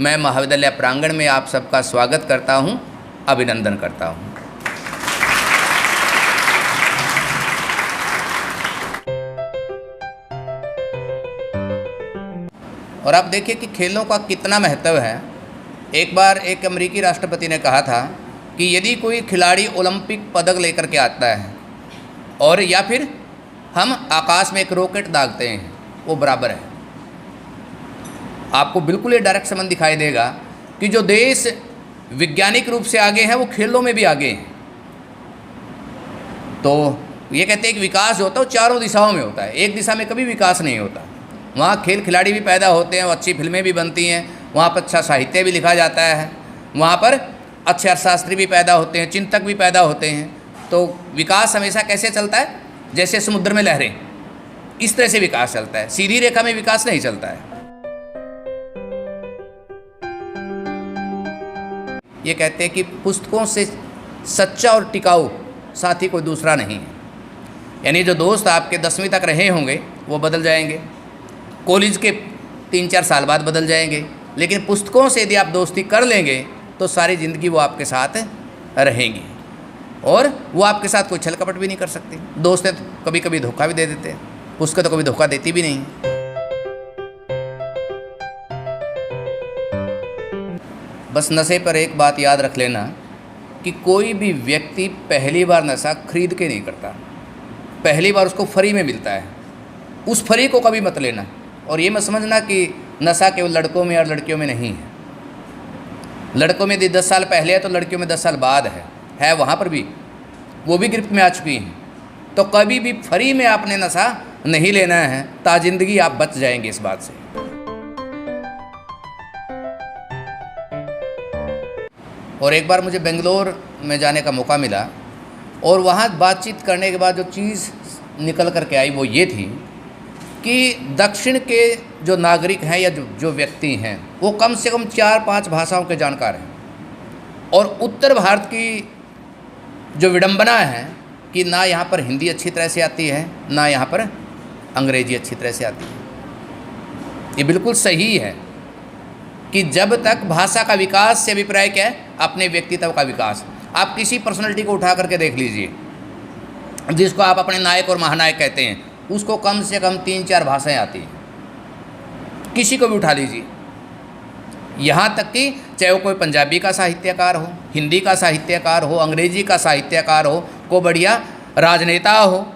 मैं महाविद्यालय प्रांगण में आप सबका स्वागत करता हूं, अभिनंदन करता हूं। और आप देखिए कि खेलों का कितना महत्व है। एक बार एक अमेरिकी राष्ट्रपति ने कहा था कि यदि कोई खिलाड़ी ओलंपिक पदक लेकर के आता है और या फिर हम आकाश में एक रॉकेट दागते हैं, वो बराबर है। आपको बिल्कुल ये डायरेक्ट संबंध दिखाई देगा कि जो देश वैज्ञानिक रूप से आगे हैं वो खेलों में भी आगे हैं। तो ये कहते हैं कि विकास जो होता है वो चारों दिशाओं में होता है, एक दिशा में कभी विकास नहीं होता। वहाँ खेल खिलाड़ी भी पैदा होते हैं, अच्छी फिल्में भी बनती हैं, वहाँ पर अच्छा साहित्य भी लिखा जाता है, वहाँ पर अच्छे अर्थशास्त्री भी पैदा होते हैं, चिंतक भी पैदा होते हैं। तो विकास हमेशा कैसे चलता है? जैसे समुद्र में लहरें, इस तरह से विकास चलता है, सीधी रेखा में विकास नहीं चलता है। ये कहते हैं कि पुस्तकों से सच्चा और टिकाऊ साथी कोई दूसरा नहीं है। यानी जो दोस्त आपके 10वीं तक रहे होंगे वो बदल जाएंगे, कॉलेज के 3-4 साल बाद बदल जाएंगे, लेकिन पुस्तकों से यदि आप दोस्ती कर लेंगे तो सारी ज़िंदगी वो आपके साथ रहेंगी और वो आपके साथ कोई छल कपट भी नहीं कर सकती। दोस्त है तो कभी कभी धोखा भी दे देते हैं, पुस्तकें तो कभी धोखा देती भी नहीं। बस नशे पर एक बात याद रख लेना कि कोई भी व्यक्ति पहली बार नशा खरीद के नहीं करता, पहली बार उसको फ्री में मिलता है। उस फ्री को कभी मत लेना और ये मत समझना कि नशा केवल लड़कों में और लड़कियों में नहीं है। लड़कों में यदि 10 साल पहले है तो लड़कियों में 10 साल बाद है वहाँ पर भी, वो भी गिरफ्त में आ चुकी हैं। तो कभी भी फ्री में आपने नशा नहीं लेना है, ताजिंदगी आप बच जाएंगे इस बात से। और एक बार मुझे बेंगलोर में जाने का मौका मिला और वहाँ बातचीत करने के बाद जो चीज़ निकल कर के आई वो ये थी कि दक्षिण के जो नागरिक हैं या जो व्यक्ति हैं वो कम से कम 4-5 भाषाओं के जानकार हैं, और उत्तर भारत की जो विडंबना है कि ना यहाँ पर हिंदी अच्छी तरह से आती है, ना यहाँ पर अंग्रेजी अच्छी तरह से आती है। ये बिल्कुल सही है कि जब तक भाषा का विकास से अभिप्राय क्या है? अपने व्यक्तित्व का विकास। आप किसी पर्सनैलिटी को उठा करके देख लीजिए, जिसको आप अपने नायक और महानायक कहते हैं, उसको कम से कम 3-4 भाषाएं आती हैं। किसी को भी उठा लीजिए, यहाँ तक कि चाहे वो कोई पंजाबी का साहित्यकार हो, हिंदी का साहित्यकार हो, अंग्रेजी का साहित्यकार हो, कोई बढ़िया राजनेता हो,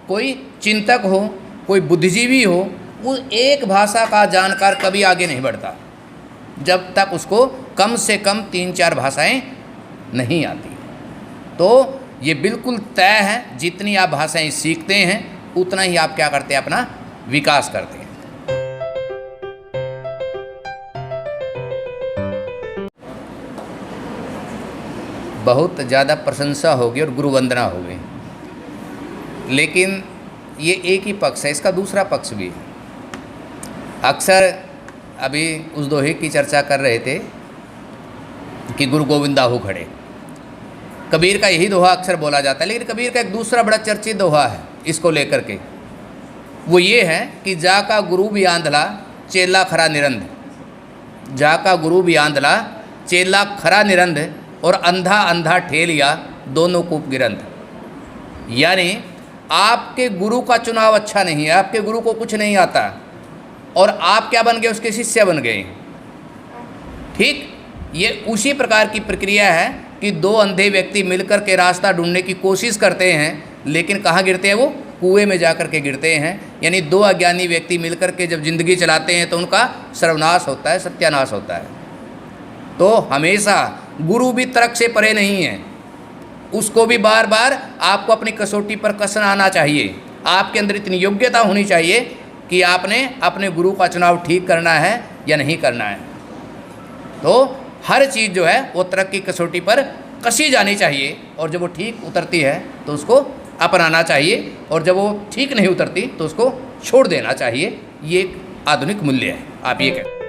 कोई चिंतक हो, कोई बुद्धिजीवी हो, वो एक भाषा का जानकार कभी आगे नहीं बढ़ता जब तक उसको कम से कम 3-4 भाषाएं नहीं आती। तो ये बिल्कुल तय है, जितनी आप भाषाएं सीखते हैं उतना ही आप क्या करते हैं? अपना विकास करते हैं। बहुत ज़्यादा प्रशंसा होगी और गुरु वंदना होगी, लेकिन ये एक ही पक्ष है, इसका दूसरा पक्ष भी है। अक्सर अभी उस दोहे की चर्चा कर रहे थे कि गुरु गोविंद दाहू खड़े। कबीर का यही दोहा अक्सर बोला जाता है, लेकिन कबीर का एक दूसरा बड़ा चर्चित दोहा है इसको लेकर के। वो ये है कि जाका गुरु भी आंधला चेला खरा निरंध, जाका गुरु भी आंधला चेला खरा निरंध, और अंधा अंधा ठेलिया दोनों कूप गिरंध। यानी आपके गुरु का चुनाव अच्छा नहीं है, आपके गुरु को कुछ नहीं आता और आप क्या बन गए? उसके शिष्य बन गए। ठीक, ये उसी प्रकार की प्रक्रिया है कि 2 अंधे व्यक्ति मिलकर के रास्ता ढूंढने की कोशिश करते हैं, लेकिन कहाँ गिरते हैं? वो कुएं में जा कर के गिरते हैं। यानी 2 अज्ञानी व्यक्ति मिलकर के जब जिंदगी चलाते हैं तो उनका सर्वनाश होता है, सत्यानाश होता है। तो हमेशा गुरु भी तर्क से परे नहीं है, उसको भी बार बार आपको अपनी कसौटी पर कसना आना चाहिए। आपके अंदर इतनी योग्यता होनी चाहिए कि आपने अपने गुरु का चुनाव ठीक करना है या नहीं करना है। तो हर चीज़ जो है वो तर्क की कसौटी पर कसी जानी चाहिए, और जब वो ठीक उतरती है तो उसको अपनाना चाहिए, और जब वो ठीक नहीं उतरती तो उसको छोड़ देना चाहिए। ये एक आधुनिक मूल्य है, आप ये कहते हैं।